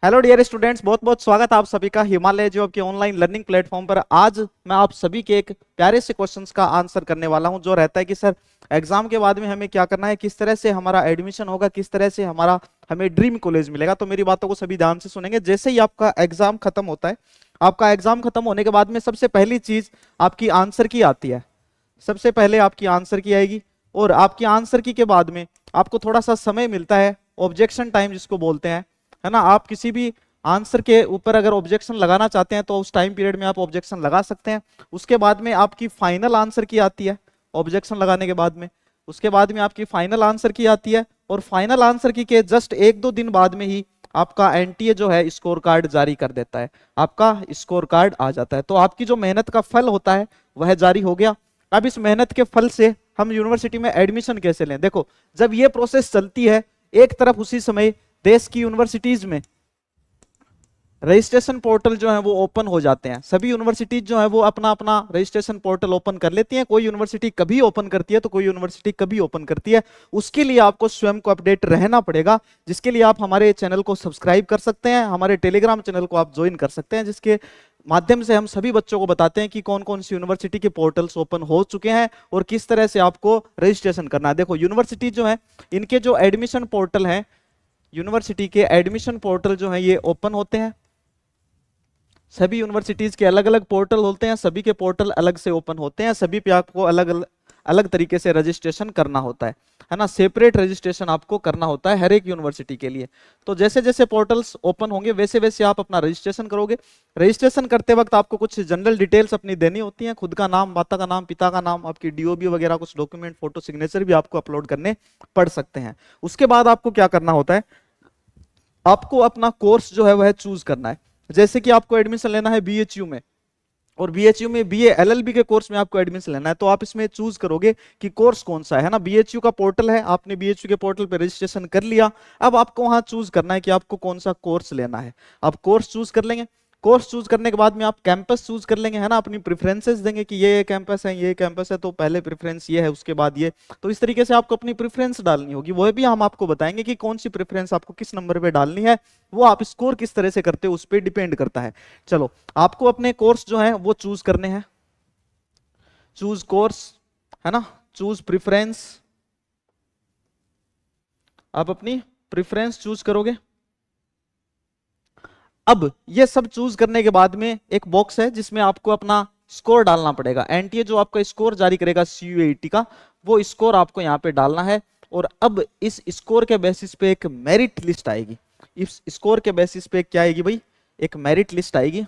Hello dear students, बहुत बहुत स्वागत है आप सभी का हिमालय जॉब के ऑनलाइन लर्निंग प्लेटफॉर्म पर। आज मैं आप सभी के एक प्यारे से क्वेश्चंस का आंसर करने वाला हूं, जो रहता है कि सर एग्जाम के बाद में हमें क्या करना है, किस तरह से हमारा एडमिशन होगा, किस तरह से हमें ड्रीम कॉलेज मिलेगा। तो मेरी बातों को सभी ध्यान से सुनेंगे। जैसे ही आपका एग्जाम खत्म होता है, आपका एग्जाम खत्म होने के बाद में सबसे पहली चीज आपकी आंसर की आती है। सबसे पहले आपकी आंसर की आएगी और आपकी आंसर की के बाद में आपको थोड़ा सा समय मिलता है, ऑब्जेक्शन टाइम जिसको बोलते हैं, है ना। आप किसी भी आंसर के ऊपर अगर ऑब्जेक्शन लगाना चाहते हैं तो उस टाइम पीरियड में आप ऑब्जेक्शन लगा सकते हैं। उसके बाद में आपकी फाइनल आंसर की आती है ऑब्जेक्शन लगाने के बाद में। उसके बाद में आपकी फाइनल आंसर की आती है और फाइनल आंसर की के जस्ट एक दो दिन बाद में ही आपका एनटीए जो है स्कोर कार्ड जारी कर देता है, आपका स्कोर कार्ड आ जाता है। तो आपकी जो मेहनत का फल होता है वह जारी हो गया। अब इस मेहनत के फल से हम यूनिवर्सिटी में एडमिशन कैसे लें। देखो, जब ये प्रोसेस चलती है, एक तरफ उसी समय देश की यूनिवर्सिटीज में रजिस्ट्रेशन पोर्टल जो है वो ओपन हो जाते हैं। सभी यूनिवर्सिटीज जो है वो अपना अपना रजिस्ट्रेशन पोर्टल ओपन कर लेती हैं। कोई यूनिवर्सिटी कभी ओपन करती है तो कोई यूनिवर्सिटी कभी ओपन करती है। उसके लिए आपको स्वयं को अपडेट रहना पड़ेगा, जिसके लिए आप हमारे चैनल को सब्सक्राइब कर सकते हैं, हमारे टेलीग्राम चैनल को आप ज्वाइन कर सकते हैं, जिसके माध्यम से हम सभी बच्चों को बताते हैं कि कौन कौन सी यूनिवर्सिटी के पोर्टल्स ओपन हो चुके हैं और किस तरह से आपको रजिस्ट्रेशन करना है। देखो, यूनिवर्सिटी जो है इनके जो एडमिशन पोर्टल है, यूनिवर्सिटी के एडमिशन पोर्टल जो है ये ओपन होते हैं। सभी यूनिवर्सिटीज के अलग अलग पोर्टल होते हैं, सभी के पोर्टल अलग से ओपन होते हैं, सभी पे आपको अलग अलग अलग तरीके से रजिस्ट्रेशन करना होता है ना। सेपरेट रजिस्ट्रेशन आपको करना होता है हर एक यूनिवर्सिटी के लिए। तो जैसे जैसे पोर्टल्स ओपन होंगे वैसे वैसे आप अपना रजिस्ट्रेशन करोगे। रजिस्ट्रेशन करते वक्त आपको कुछ जनरल डिटेल्स अपनी देनी होती हैं, खुद का नाम, माता का नाम, पिता का नाम, आपकी डीओबी वगैरह, कुछ डॉक्यूमेंट, फोटो, सिग्नेचर भी आपको अपलोड करने पड़ सकते हैं। उसके बाद आपको क्या करना होता है, आपको अपना कोर्स जो है वह चूज करना है। जैसे कि आपको एडमिशन लेना है बीएचयू में, और बीएचयू में बीए एलएलबी के कोर्स में आपको एडमिशन लेना है, तो आप इसमें चूज करोगे कि कोर्स कौन सा है ना। बीएचयू का पोर्टल है, आपने बीएचयू के पोर्टल पे रजिस्ट्रेशन कर लिया। अब आपको वहां चूज करना है कि आपको कौन सा कोर्स लेना है। आप कोर्स चूज कर लेंगे। कोर्स चूज करने के बाद में आप कैंपस चूज कर लेंगे, है ना। अपनी प्रेफरेंसेस देंगे कि ये कैंपस है, ये कैंपस है, तो पहले प्रेफरेंस ये है, उसके बाद ये। तो इस तरीके से आपको अपनी प्रेफरेंस डालनी होगी। वो भी हम आपको बताएंगे कि कौन सी प्रेफरेंस आपको किस नंबर पे डालनी है। वो आप स्कोर किस तरह से करते हो उस पर डिपेंड करता है। चलो, आपको अपने कोर्स जो है वो चूज करने हैं। चूज कोर्स, है ना, चूज प्रेफरेंस। आप अपनी प्रेफरेंस चूज करोगे। अब ये सब चूज करने के बाद में एक बॉक्स है जिसमें आपको अपना स्कोर डालना पड़ेगा। एनटीए जो आपका स्कोर जारी करेगा सीयूईटी का, वो स्कोर आपको यहाँ पे डालना है। और अब इस स्कोर के बेसिस पे एक मेरिट लिस्ट आएगी। इस स्कोर के बेसिस पे क्या आएगी भाई, एक मेरिट लिस्ट आएगी,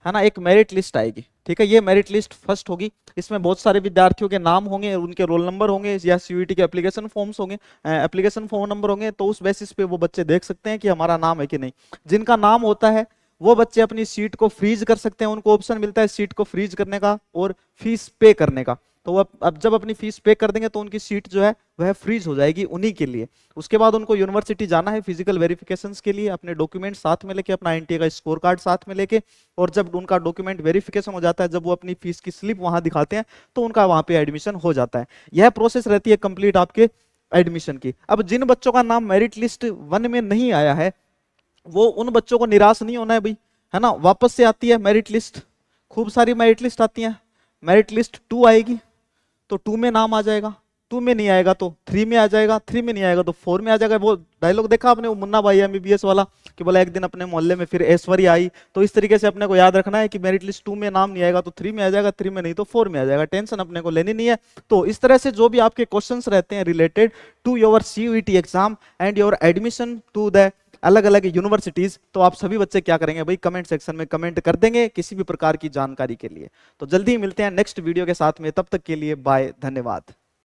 है ना। एक मेरिट लिस्ट आएगी, ठीक है। ये मेरिट लिस्ट फर्स्ट होगी। इसमें बहुत सारे विद्यार्थियों के नाम होंगे, उनके रोल नंबर होंगे, या सीयूईटी के एप्लीकेशन फॉर्म्स होंगे, एप्लीकेशन फॉर्म नंबर होंगे। तो उस बेसिस पे वो बच्चे देख सकते हैं कि हमारा नाम है कि नहीं। जिनका नाम होता है वो बच्चे अपनी सीट को फ्रीज कर सकते हैं। उनको ऑप्शन मिलता है सीट को फ्रीज करने का और फीस पे करने का। तो वो अब जब अपनी फीस पे कर देंगे तो उनकी सीट जो है वह फ्रीज हो जाएगी उन्हीं के लिए। उसके बाद उनको यूनिवर्सिटी जाना है फिजिकल वेरिफिकेशंस के लिए, अपने डॉक्यूमेंट साथ में लेके, अपना एनटीए का स्कोर कार्ड साथ में लेके। और जब उनका डॉक्यूमेंट वेरिफिकेशन हो जाता है, जब वो अपनी फीस की स्लिप वहां दिखाते हैं, तो उनका वहां पे एडमिशन हो जाता है। यह प्रोसेस रहती है कंप्लीट आपके एडमिशन की। अब जिन बच्चों का नाम मेरिट लिस्ट 1 में नहीं आया है, वो उन बच्चों को निराश नहीं होना है भाई, है ना। वापस से आती है मेरिट लिस्ट, खूब सारी मेरिट लिस्ट आती है। मेरिट लिस्ट 2 आएगी तो 2 में नाम आ जाएगा, 2 में नहीं आएगा तो 3 में आ जाएगा, 3 में नहीं आएगा तो 4 में आ जाएगा। वो डायलॉग देखा आपने, वो मुन्ना भाई एमबीबीएस वाला, कि बोला एक दिन अपने मोहल्ले में फिर ऐश्वर्या आई। तो इस तरीके से अपने को याद रखना है कि मेरिट लिस्ट 2 में नाम नहीं आएगा तो 3 में आ जाएगा, 3 में नहीं तो 4 में आ जाएगा। टेंशन अपने को लेनी नहीं है। तो इस तरह से जो भी आपके क्वेश्चंस रहते हैं related to your CUET exam and your admission to the अलग अलग यूनिवर्सिटीज, तो आप सभी बच्चे क्या करेंगे भाई, कमेंट सेक्शन में कमेंट कर देंगे किसी भी प्रकार की जानकारी के लिए। तो जल्दी ही मिलते हैं नेक्स्ट वीडियो के साथ में, तब तक के लिए बाय, धन्यवाद।